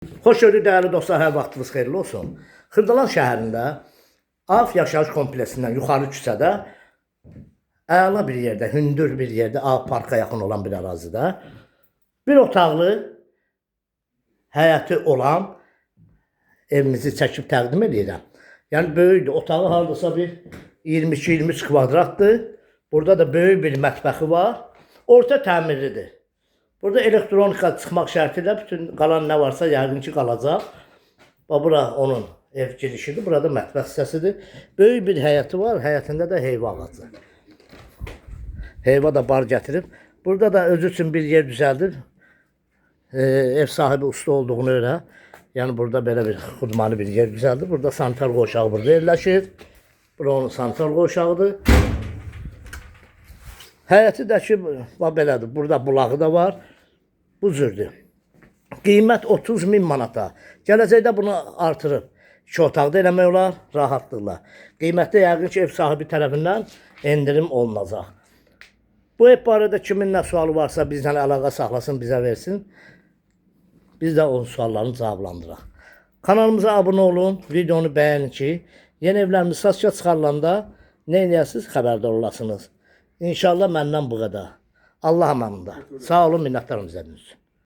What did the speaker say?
Xoş gördük dəyərli dostlar, hər vaxtınız xeyirli olsun. Xırdalan şəhərində Af yaşayış kompleksindən yuxarı küçədə əla bir yerdə, hündür bir yerdə, Af parka yaxın olan bir ərazidə bir otaqlı həyəti olan evimizi çəkib təqdim edirəm. Yəni böyükdür. Otağı hardasa bir 22-23 kvadratdır. Burada da böyük bir mətbəxi var. Orta təmirlidir. Burada elektronika çıxmaq şərti ilə bütün qalan nə varsa yəqin ki qalacaq. Bura onun ev girişidir. Burada mətbəx hissəsidir. Böyük bir həyəti var. Həyətində də heyva ağacı. Heyva da bar gətirib. Burada da özü üçün bir yer düzəldir. Ev sahibi usta olduğunu öyrə. Yəni burada belə bir xudmanı bir yer düzəldir. Burada sanitar qoşağı burada yerləşir. Bura onun sanitar qoşağıdır. Həyəti də ki, belədir. Burada bulağı da var. Bu cürdür. Qiymət 30.000 manata. Gələcəkdə bunu artırıb 2 otaqda eləmək olar rahatlıqla. Qiymətdə yəqin ki, ev sahibi tərəfindən endirim olunacaq. Bu ev barədə kimin nə sualı varsa bizlə əlaqə saxlasın, bizə versin. Biz də onun suallarını cavablandıraq. Kanalımıza abunə olun, videonu bəyənin ki, yeni evlərimiz satışa çıxarılanda nə edəsiniz, xəbərdar olasınız. İnşallah məndən bu qədər. Allah amanında. Sağ olun, minnətdarım izlədiyiniz üçün.